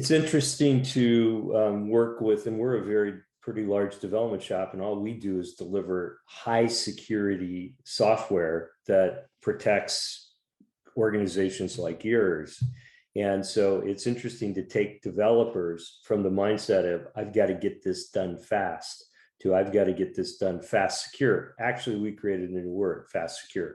It's interesting to work with, and we're a pretty large development shop, and all we do is deliver high security software that protects organizations like yours. And so it's interesting to take developers from the mindset of, I've got to get this done fast, to I've got to get this done fast, secure. Actually, we created a new word, fast, secure.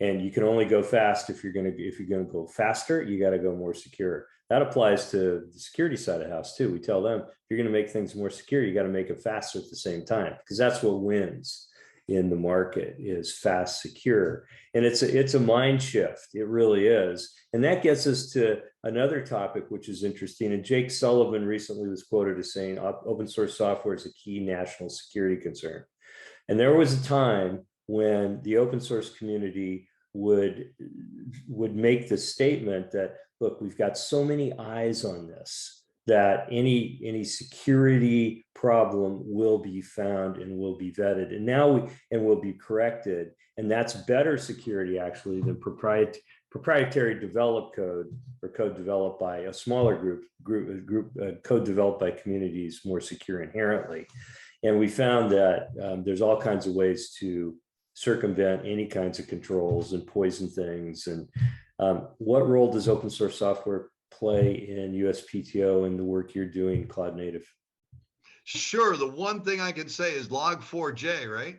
And you can only go fast if you're going to go faster, you got to go more secure. That applies to the security side of the house too. We tell them, if you're going to make things more secure, you got to make it faster at the same time, because that's what wins in the market, is fast, secure. And it's a mind shift. It really is. And that gets us to another topic, which is interesting. And Jake Sullivan recently was quoted as saying, open source software is a key national security concern. And there was a time when the open source community would make the statement that, look, we've got so many eyes on this that any security problem will be found and will be vetted, and will be corrected. And that's better security actually than proprietary developed code, or code developed by a smaller code developed by communities, more secure inherently. And we found that there's all kinds of ways to circumvent any kinds of controls and poison things. And what role does open source software play in USPTO and the work you're doing cloud native? Sure. The one thing I can say is log4j, right?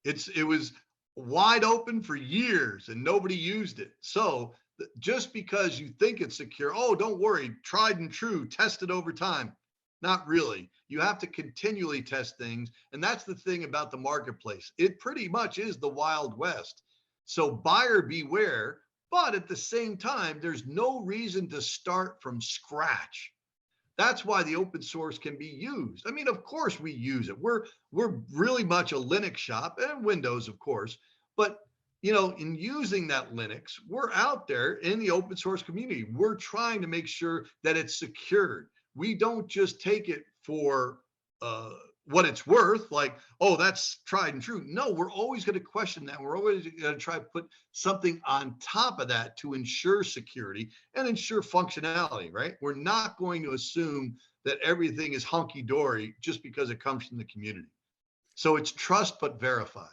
It was wide open for years and nobody used it. So just because you think it's secure, oh, don't worry, tried and true, tested over time. Not really. You have to continually test things. And that's the thing about the marketplace. It pretty much is the Wild West. So buyer beware, but at the same time, there's no reason to start from scratch. That's why the open source can be used. I mean, of course we use it. We're really much a Linux shop, and Windows, of course. But in using that Linux, we're out there in the open source community. We're trying to make sure that it's secured. We don't just take it for what it's worth, like, oh, that's tried and true. No, we're always going to question that. We're always going to try to put something on top of that to ensure security and ensure functionality, right? We're not going to assume that everything is hunky-dory just because it comes from the community. So it's trust but verify.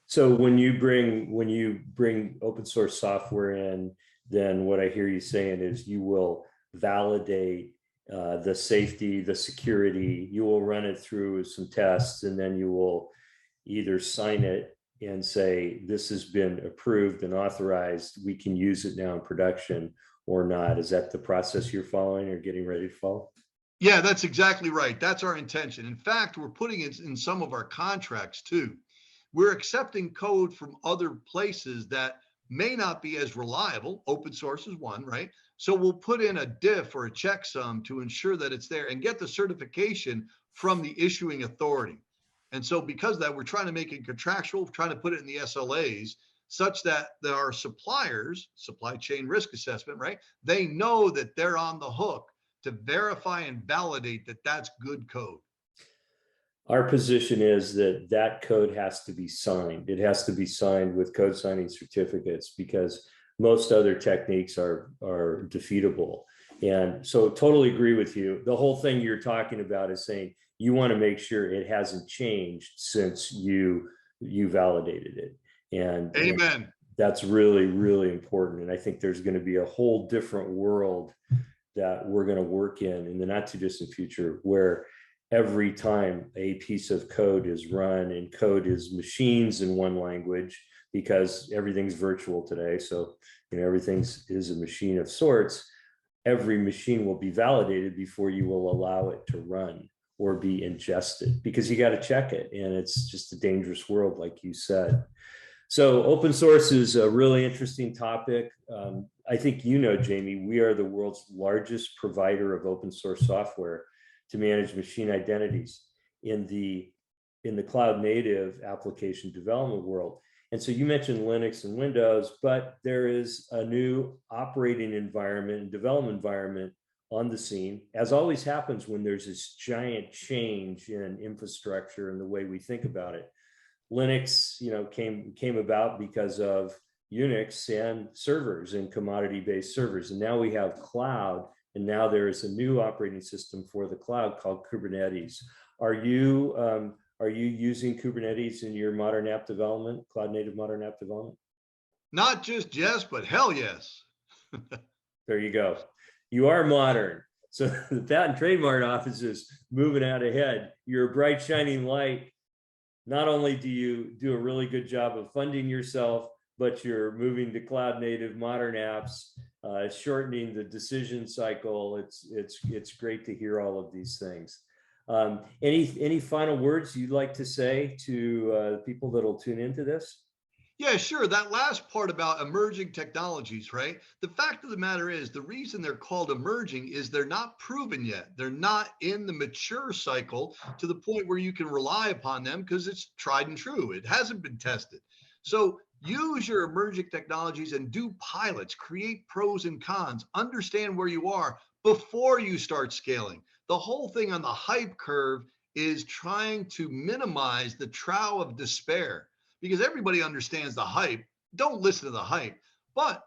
So when you bring open source software in, then what I hear you saying is you will validate the safety, the security, you will run it through some tests, and then you will either sign it and say, this has been approved and authorized, we can use it now in production, or not. Is that the process you're following or getting ready to follow? Yeah, that's exactly right. That's our intention. In fact, we're putting it in some of our contracts too. We're accepting code from other places that may not be as reliable. Open source is one, right? So we'll put in a diff or a checksum to ensure that it's there and get the certification from the issuing authority. And so because of that, we're trying to make it contractual, trying to put it in the SLAs such that our suppliers, supply chain risk assessment, right? They know that they're on the hook to verify and validate that that's good code. Our position is that that code has to be signed. It has to be signed with code signing certificates, because most other techniques are defeatable. And so totally agree with you. The whole thing you're talking about is saying you want to make sure it hasn't changed since you validated it. And amen. That's really, really important. And I think there's going to be a whole different world that we're going to work in the not too distant future, where every time a piece of code is run, and code is machines in one language, because everything's virtual today. So, everything is a machine of sorts. Every machine will be validated before you will allow it to run or be ingested, because you got to check it. And it's just a dangerous world, like you said. So open source is a really interesting topic. I think, Jamie, we are the world's largest provider of open source software to manage machine identities in the cloud native application development world. And so you mentioned Linux and Windows, but there is a new operating environment and development environment on the scene, as always happens when there's this giant change in infrastructure and the way we think about it. Linux, came about because of Unix and servers and commodity-based servers. And now we have cloud And now there is a new operating system for the cloud called Kubernetes. Are you using Kubernetes in your modern app development, cloud native modern app development? Not just yes, but hell yes. There you go. You are modern. So the patent and trademark office is moving out ahead. You're a bright shining light. Not only do you do a really good job of funding yourself, but you're moving to cloud native modern apps, shortening the decision cycle. It's great to hear all of these things. Any final words you'd like to say to people that'll tune into this? Yeah, sure. That last part about emerging technologies, right? The fact of the matter is, the reason they're called emerging is they're not proven yet. They're not in the mature cycle to the point where you can rely upon them because it's tried and true. It hasn't been tested. So use your emerging technologies and do pilots, create pros and cons, understand where you are before you start scaling. The whole thing on the hype curve is trying to minimize the trough of despair, because everybody understands the hype. Don't listen to the hype, but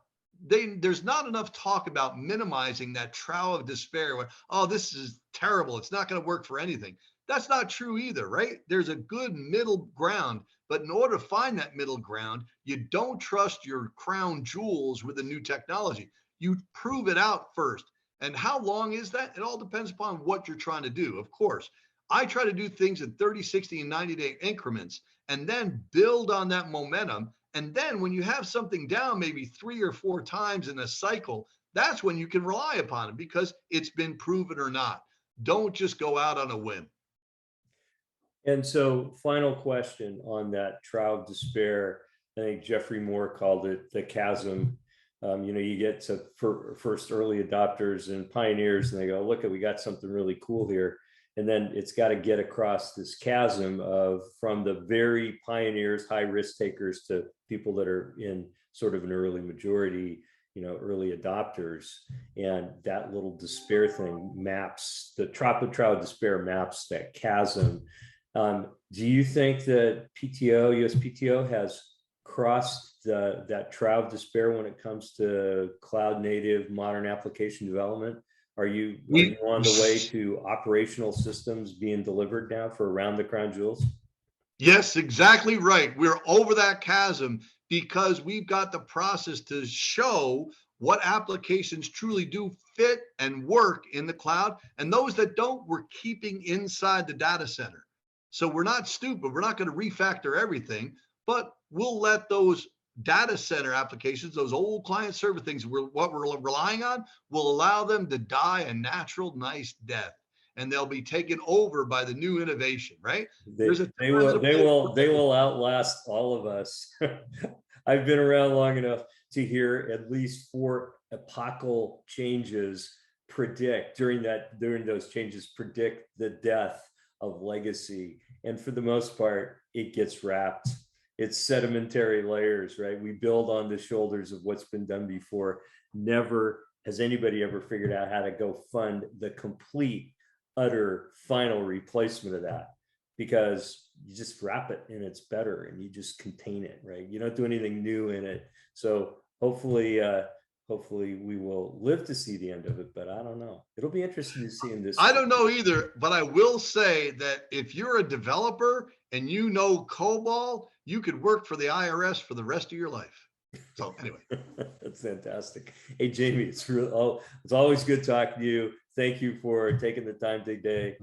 there's not enough talk about minimizing that trough of despair where, oh, this is terrible, it's not going to work for anything. That's not true either, right? There's a good middle ground, but in order to find that middle ground, you don't trust your crown jewels with the new technology. You prove it out first. And how long is that? It all depends upon what you're trying to do. Of course, I try to do things in 30, 60, and 90-day increments, and then build on that momentum. And then when you have something down maybe 3 or 4 times in a cycle, that's when you can rely upon it because it's been proven or not. Don't just go out on a whim. And so, final question on that trough of despair. I think Jeffrey Moore called it the chasm. You get to first early adopters and pioneers, and they go, "Look, we got something really cool here." And then it's got to get across this chasm of from the very pioneers, high risk takers, to people that are in sort of an early majority, early adopters. And that little despair thing maps the trough of despair, maps that chasm. Do you think that USPTO has crossed that trough of despair when it comes to cloud native modern application development? Are you on the way to operational systems being delivered now for around the crown jewels? Yes, exactly right. We're over that chasm because we've got the process to show what applications truly do fit and work in the cloud. And those that don't, we're keeping inside the data center. So we're not stupid. We're not going to refactor everything, but we'll let those data center applications, those old client server things, what we're relying on, will allow them to die a natural, nice death. And they'll be taken over by the new innovation, right? They will outlast all of us. I've been around long enough to hear at least 4 epochal changes during those changes predict the death of legacy. And for the most part, it gets wrapped. It's sedimentary layers, right? We build on the shoulders of what's been done before. Never has anybody ever figured out how to go fund the complete, utter, final replacement of that, because you just wrap it and it's better and you just contain it, right? You don't do anything new in it. So hopefully we will live to see the end of it, but I don't know. It'll be interesting to see in this. I don't know either, but I will say that if you're a developer and you know COBOL, you could work for the IRS for the rest of your life. So anyway. That's fantastic. Hey, Jamie, it's always good talking to you. Thank you for taking the time today.